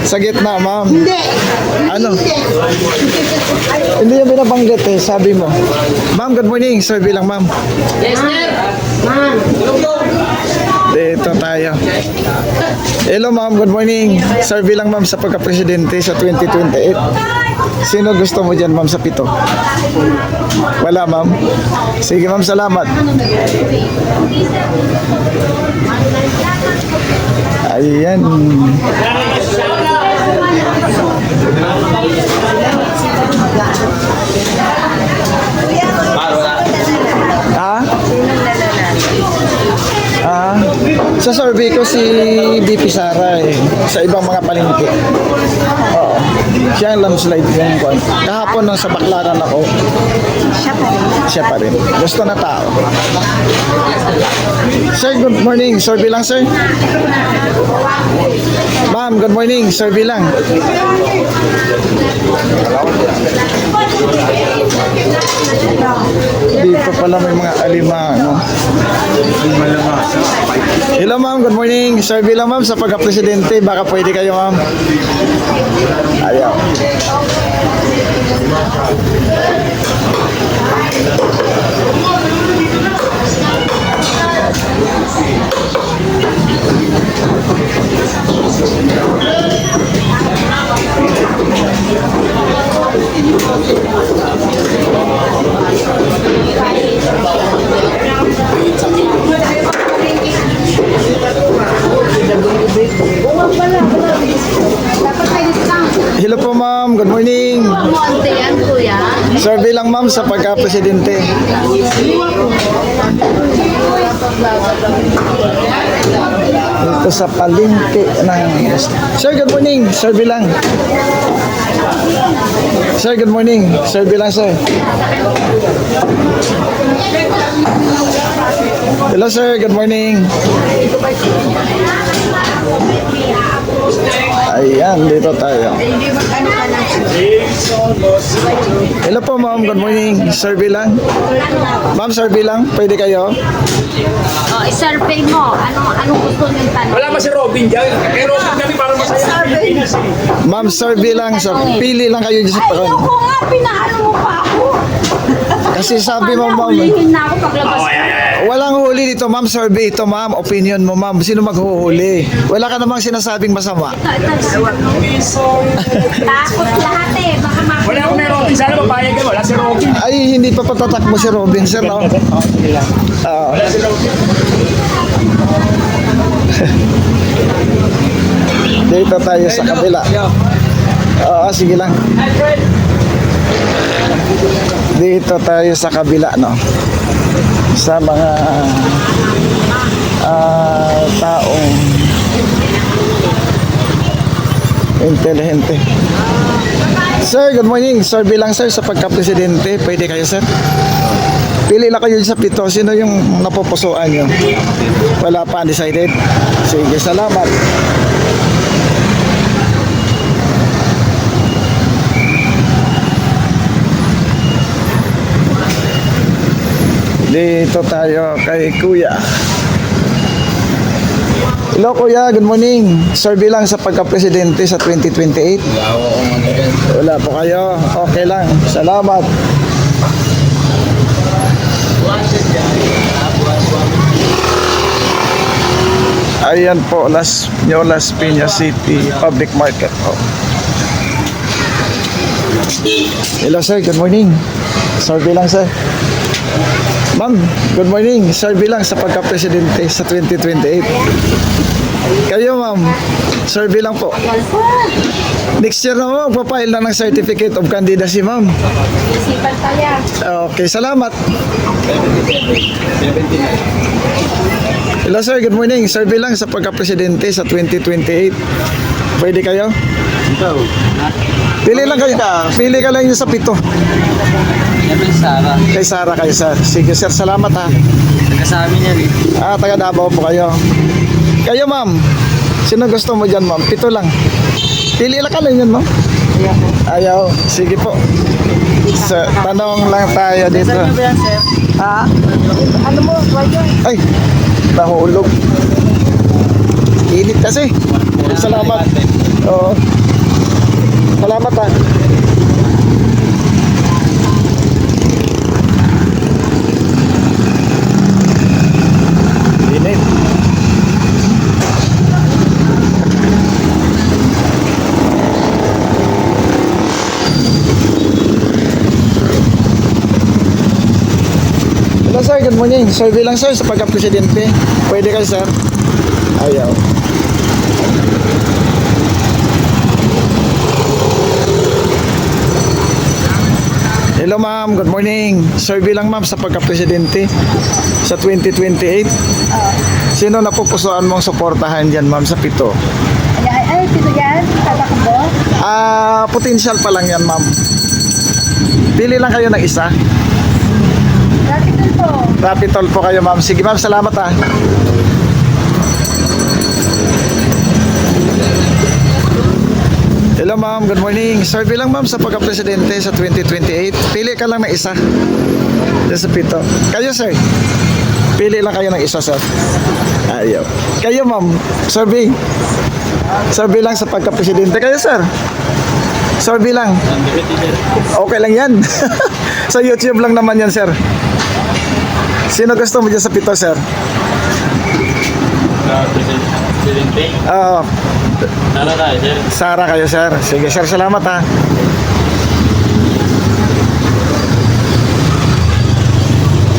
Sa gitna ma'am. Hindi. Ano? Hindi yung binabanggit eh, sabi mo. Ma'am, good morning. Survey lang ma'am. Yes, sir. Ma'am. Dito tayo. Hello ma'am, good morning. Survey lang ma'am sa pagka-presidente sa 2028. Sino gusto mo dyan ma'am sa pito? Wala ma'am? Sige ma'am, salamat. Ayan. Sa survey ko si BP Sara eh, sa ibang mga palengke. Oo. Siya ang landslide yung kwan. Kahapon nung sa Baclaran ako, siya pa rin. Gusto na tao. Sir, good morning. Survey lang, sir. Ma'am, good morning. Survey lang. Dito pala may mga alimango. Hello ma'am, good morning. Survey lang ma'am sa pagka-presidente. Baka pwede kayo ma'am. Ayaw. Hello po ma'am, good morning. Monte yan, kuya. Survey lang ma'am sa pagka-presidente. Dito sa palengke ng... Sir, good morning. Survey lang. Sir, good morning. Survey lang, sir. Hello, sir. Good morning. Ayan, dito tayo. Hello po, ma'am. Good morning. Survey lang. Ma'am, survey lang. Pwede kayo? Oh, i-survey mo. Anong gusto niyong tanong? Wala ba si Robin dyan? Kay Robin kami para masaya. Ma'am, survey lang. So, pili lang kayo sa pakon. Ayoko nga, pinaano mo pa ako. Kasi sabi mo, ma'am, Hulihin na ako paglabas. walang huli dito, ma'am. Survey ito, ma'am. Opinion mo, ma'am. Sino maghuhuli? Wala ka namang sinasabing masama. Takot lahat eh. Baka makita. Wala akong may Robin. Sana mapayag ka. Wala si Robin. Ay, hindi pa patatakbo si Robin, sir, no? Oo. Dito tayo sa kabila. Oo, sige lang. Dito tayo sa kabila, no? Sa mga taong intelihente. Sir, good morning. Survey lang, sir, sa pagka-presidente. Pwede kayo, sir? Pili lang kayo sa pito. Sino yung napupusuan nyo? Wala pa undecided? Sige, salamat. Dito tayo kay Kuya. Hello Kuya, good morning. Survey lang sa pagka-presidente sa 2028. Wala po kayo. Okay lang. Salamat. Ayan po, Las Piñas City Public Market po. Hello sir, good morning. Survey lang sir. Ma'am, good morning. Survey lang sa pagka-presidente sa 2028. Kayo ma'am, survey lang po. Next year na mo, magpapile na ng Certificate of Candidacy ma'am. Isipan tayo. Okay, salamat. Hello sir, good morning. Survey lang sa pagka-presidente sa 2028. Pwede kayo? Pili lang kayo. Pili ka lang yun sa pito. Kay Sara kayo sir. Sige sir, salamat ha. Nagkasabi niya rin. Taga Davao po kayo. Kayo ma'am, sino gusto mo dyan ma'am? Pito lang. Pili lang ka lang yun ma'am. Ayaw. Sige po. Tanong lang tayo dito. Ha? Ano mo? Ay, nahulog. Init kasi. Salamat. Oo. Salamat ha. Init. Hello sir, good morning. Survey lang sir sa pagka-presidente. Pwede kayo sir? Ayaw. Hello ma'am, good morning. Survey lang ma'am sa pagka-presidente sa 2028. Sino napupusuan mong suportahan dyan ma'am sa pito? Ay, Sino yan? Tatakbo? Potential pa lang yan, ma'am. Pili lang kayo ng isa. Rapid po. Rapitol po kayo, ma'am. Sige, ma'am. Salamat, ah. Hello, ma'am. Good morning. Survey lang, ma'am, sa pagka-presidente sa 2028. Pili ka lang ng isa. Diyan sa pito. Kayo, sir. Pili lang kayo ng isa, sir. Ayaw. Kayo, ma'am. Survey. Survey lang sa pagka-presidente. Kayo, sir. Survey lang. Okay lang yan. Sa YouTube lang naman yan, sir. Sino gusto mo dyan sa pito, sir? Oo. Sara kayo, sir. Sige, sir. Salamat, ha.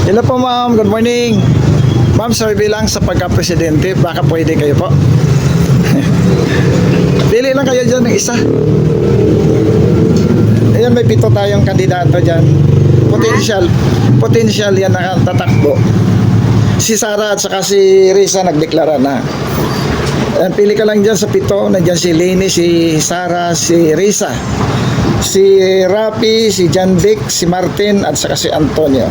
Hello po, ma'am. Good morning. Ma'am, survey lang sa pagka-presidente. Baka pwede kayo po. Pili lang kayo dyan ng isa. Ayan, may pito tayong kandidato dyan. Potential yan nakatatakbo. Si Sara at saka si Risa nagdeklara na. Ayan, pili ka lang dyan sa pito. Nandyan si Leni, si Sara, si Risa, si Rapi, si John Vic, si Martin at saka si Antonio.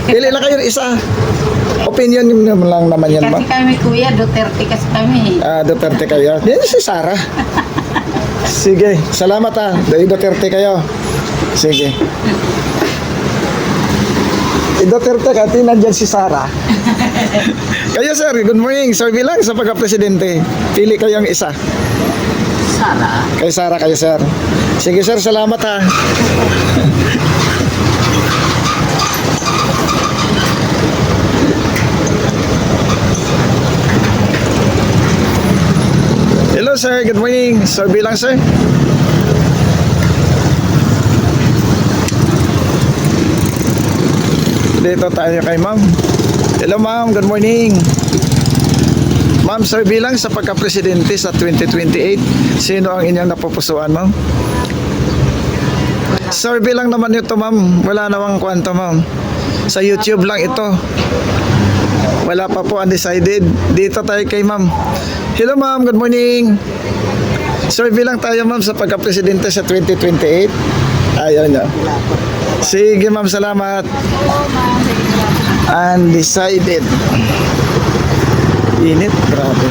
Pili lang kayo ng isa. Opinion nyo lang naman yan, ma'am. Kasi kami kuya, Duterte kasi kami. Duterte kayo. Yan si Sara. Sige, salamat, ha. Duterte kayo. Sige. Duterte ka, nandyan si Sara. Kayo, sir, good morning. Survey lang sa pagka-presidente. Pili kayong isa. Sara. Kay Sara kayo, sir. Sige, sir, salamat, ha. Hello, sir. Good morning. Survey lang, sir. Dito tayo kay ma'am. Hello, ma'am. Good morning. Ma'am, survey lang sa pagka-presidente sa 2028. Sino ang inyong napupusuan, ma'am? Survey lang naman ito, ma'am. Wala namang kwento, ma'am. Sa YouTube lang ito. Wala pa po, undecided. Dito tayo kay ma'am. Hello, ma'am. Good morning. Survey lang tayo, ma'am, sa pagka-presidente sa 2028. Ayaw niya. Sige, ma'am. Salamat. Undecided. Init. Grabe.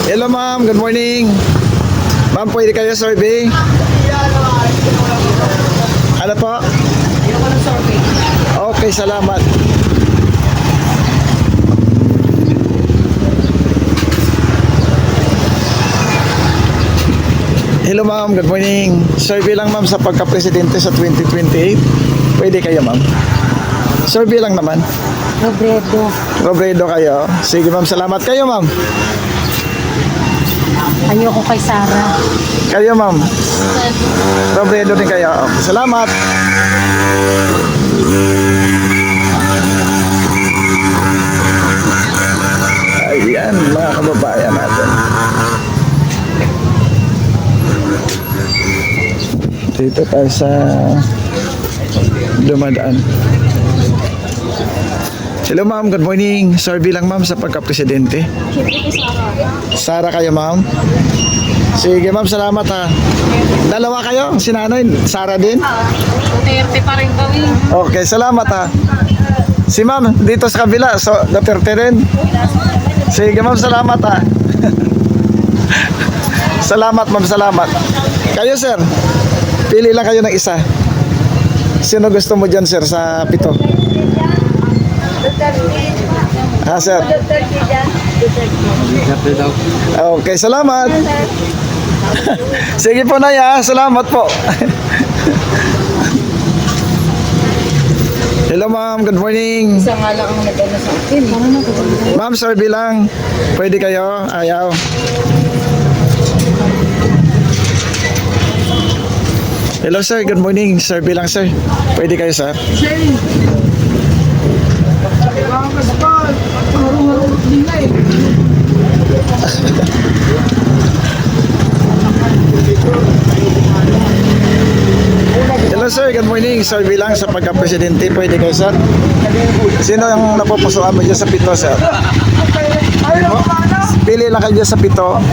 Hello, ma'am. Good morning. Ma'am, pwede kayo survey? Ano po? Okay, salamat. Hello, ma'am. Good morning. Survey lang, ma'am, sa pagka-presidente sa 2028. Pwede kayo, ma'am? Survey lang naman. Robredo kayo. Sige, ma'am. Salamat kayo, ma'am. Ayoko kay Sara. Kayo, ma'am. Robredo din kayo. Salamat. Ayan, mga kababayan natin. Dito tayo sa dumadaan. Hello, ma'am. Good morning. Survey lang, ma'am, sa pagka-presidente. Sara kayo, ma'am. Sige, ma'am. Salamat, ha. Dalawa kayo? Si nanay? Sara din? Duterte pa rin kami. Okay, salamat, ha. Si ma'am, dito sa kabila. So, Duterte rin. Sige, ma'am. Salamat, ha. Salamat, ma'am. Salamat. Kayo, sir. Pili lang kayo ng isa. Sino gusto mo dyan, sir, sa pito? Ha, sir? Okay, salamat. Sige po, Naya. Salamat po. Hello, ma'am. Good morning. Isa nga lang ang nag-ano sa akin. Ma'am, survey lang. Pwede kayo? Ayaw. Hello, sir. Good morning. Survey lang, sir. Pwede kayo, sir? good morning. Survey lang sa pagka-presidente. Pwede kayo, sir? Sino ang napupusuan mo dyan sa pito, sir? Pili lang kayo dyan sa pito.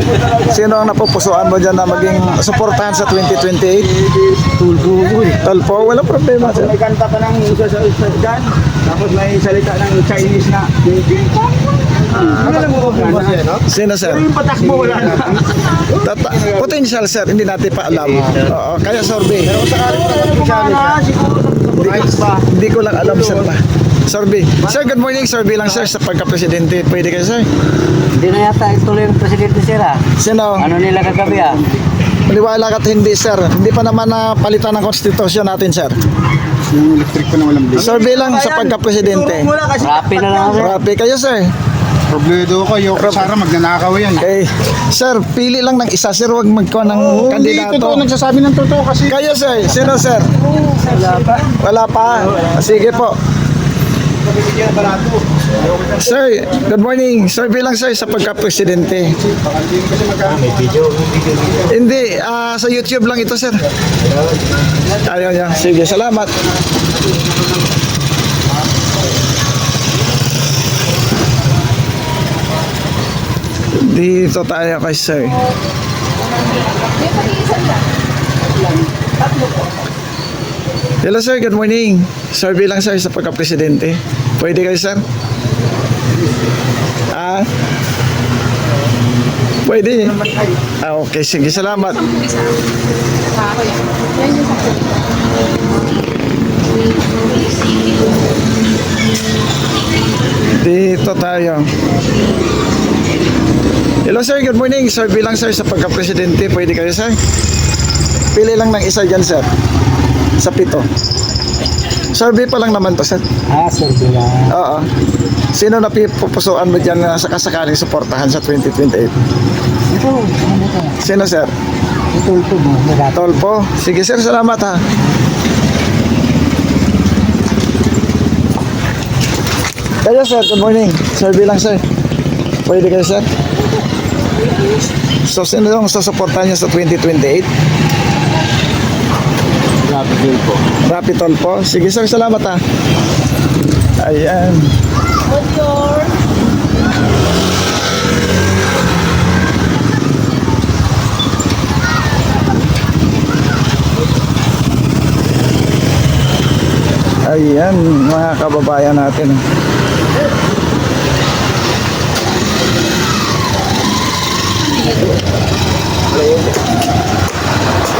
Sino ang napupusuan mo dyan na maging suportahan sa 2028? Tulpo. Wala problema, sir. May kanta pa ng isa sa dyan, tapos may salita ng Chinese na ano lang mo ba siya, no? Sino, sir? Yung patakbo wala na. Potential, sir. Hindi natin pa alam. Oo, kaya survey. Hindi ko lang alam, sir, pa. Survey. Sir, good morning. Survey lang, sir, sa pagka-presidente. Pwede kayo, sir? Hindi na yata ituloy yung presidente sila. Sino? Ano nila kagabi ah? Maniwala ka't hindi, sir. Hindi pa naman napalitan ng konstitusyon natin, sir. Yung electric pa na walang bill. Survey lang sa pagka-presidente. Rapi na lang. Rapi kayo, sir. Problema kayo. Sara, magnanakaw yan. Okay. Sir, pili lang ng isa, sir. Huwag magkuha ng Hindi totoo, kandidato. nagsasabi ng totoo kasi. Kayo, sir. Sino, sir? Wala pa. Sige po. Sir, good morning. Survey lang, sir, sa pagka-presidente. Hindi, sa YouTube lang ito, sir. Ayaw niya. Sige, salamat. Dito tayo kay sir. Hello, sir, good morning. Survey lang, sir, sa pagka-presidente. Pwede kayo, sir? Pwede. Okay, sige, salamat. Dito tayo. Hello, sir, good morning. Survey lang, sir, sa pagka-presidente. Pwede kayo, sir? Pili lang ng isa dyan, sir. Sa pito. Survey pa lang naman to, sir. Survey lang. Oo. Sino na pupusuan mo dyan na sakasakaling suportahan sa 2028? Sino, sir? Tulpo mo. Tolpo. Sige, sir, salamat, ha. Kayo, sir, good morning. Survey lang, sir. Pwede kayo, sir? So, sino yung susuportahan niyo sa 2028? Rapi Tolpo. Sige, sir, salamat, ha. Ayan. Ayan, mga kababayan natin.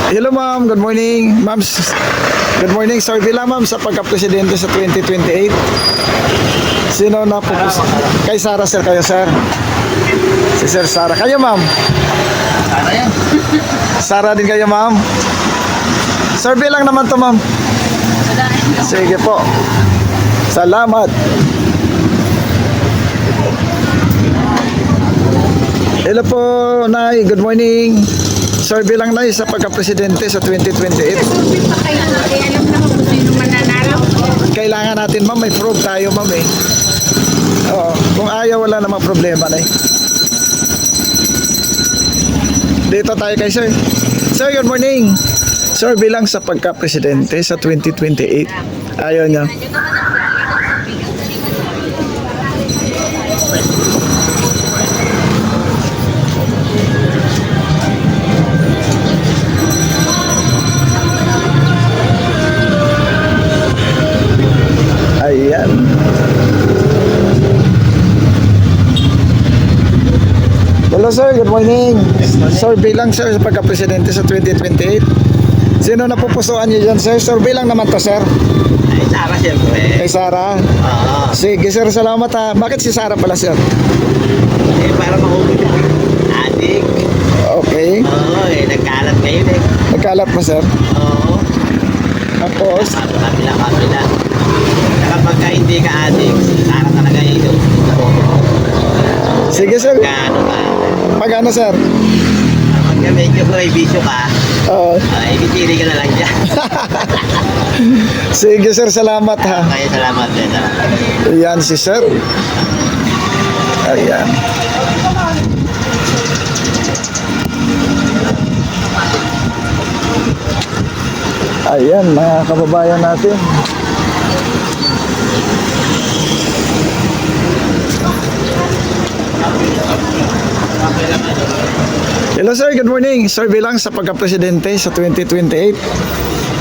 Hello, ma'am. Good morning. Ma'am, good morning. Survey lang, ma'am, sa pagka-presidente sa 2028. Sino na po? Kay Sara, sir. Kayo, sir. Si Sir Sara. Kayo, ma'am. Sara yan. Sara din kayo, ma'am. Survey lang naman to, ma'am. Sige po. Salamat. Hello po, Nay. Good morning. Survey lang, Nay, sa pagka-presidente sa 2028. Alam naman kung sino mananalo. Kailangan natin, ma'am, may proof tayo, ma'am, eh. Oo. Kung ayaw, wala namang problema, Nay. Dito tayo kay Sir. Sir, good morning. Survey lang sa pagka-presidente sa 2028. Ayaw niya. Ayan. Hello, sir, good morning. Survey lang, sir, sa pagka-presidente sa 2028. Sino na pupusuan niyo dyan, sir? Survey lang naman to, sir. Ay, Sara siyempre. Kay Sara. Oo. Sige, sir, salamat, ha. Bakit si Sara pala, sir? Para mahuli yung adik. Okay. Oo, nagkalat ngayon eh. Nagkalat mo, sir. Oo. Tapos, Kapila. Kapag ka hindi ka adik, Sara talaga yun. sige, sir. Kano ka? Pag ano, sir? Pagka medyo may bisyo ka, Oo. ibitiri ka na lang dyan. Sige, sir, salamat, ha. Kaya salamat din. Ayan si sir. Ayan. Ayan, mga kababayan natin. Hello sir, good morning. Survey lang sa pagka-presidente sa 2028.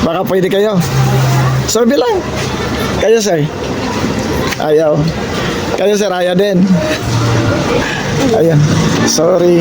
Baka pwede kayo. Survey lang. Kayo sir. Ayaw. Kayo sir, ayaw din. Ayan. Sorry.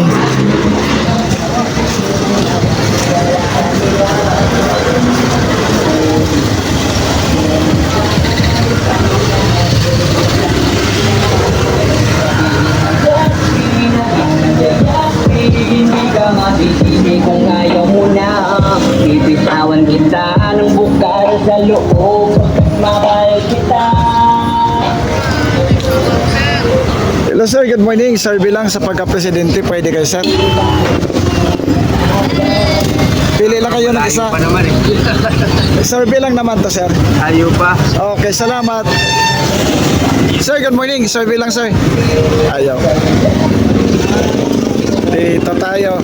Hindi ka matitili kung ayaw mo na. Bibitawan kita ng bukal sa loob. Mahal kita. Hello sir, good morning. Survey lang sa pagka-presidente. Pwede kayo sir. Pili lang kayo ng isa. Pa naman eh. Survey lang naman to sir. Ayaw pa. Okay, salamat. Sir, good morning. Survey lang sir. Ayaw. Dito tayo.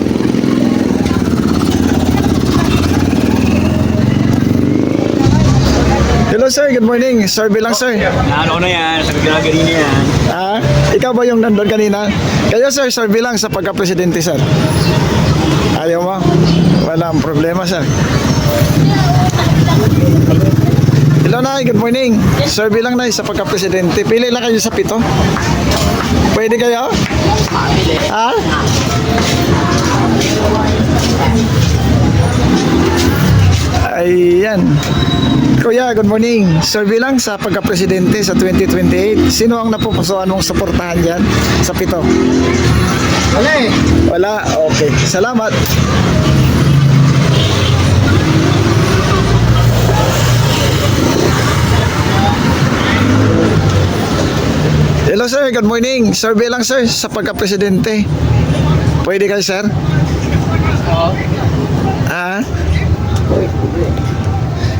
Hello sir, good morning. Survey lang sir. Ano na yan? Sa gagawin niya yan. Ah, ikaw ba yung nandun kanina? Kayo sir, survey lang sa pagka-presidente sir. Ayaw mo? Walang problema sir. Hello Nay, good morning. Survey lang Nay sa pagka-presidente. Pili lang kayo sa 7. Pwede kayo? Ha? Ayan. Kuya, good morning. Survey lang sa pagka-presidente sa 2028. Sino ang napupusuan mong suportahan dyan sa 7? Wala eh. Wala? Okay. Salamat. Hello sir, good morning. Survey lang sir sa pagka-presidente. Pwede kayo sir? Ah?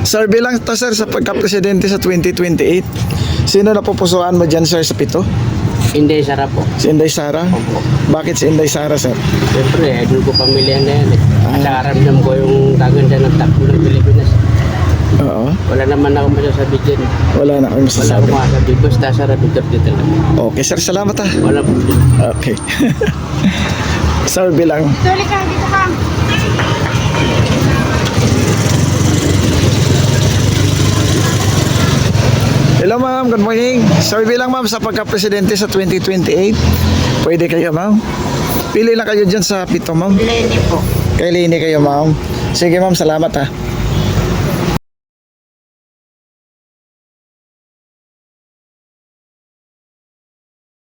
Survey lang to sir sa pagka-presidente sa 2028. Sino napupusuan mo dyan sir sa 7? Hindi, sarap po. Si Inday Sara? Bakit si Inday Sara sir? Siyempre, idol ko pamilya na yan eh. Nakaramdam ko yung kaganda ng takbo ng Pilipinas. Oo. Wala naman ako masasabi dyan. Wala na akong Wala masasabi. akong masasabi. Basta sarap Duterte talaga. Okay sir, salamat ah. Wala po. Okay. Survey lang. Tuloy ka, dito ka. Hello ma'am, good morning. Survey lang ma'am sa pagka-presidente sa 2028. Pwede kayo ma'am? Pili lang kayo dyan sa 7 ma'am. Lenny po. Kay Lini kayo ma'am. Sige ma'am, salamat ah.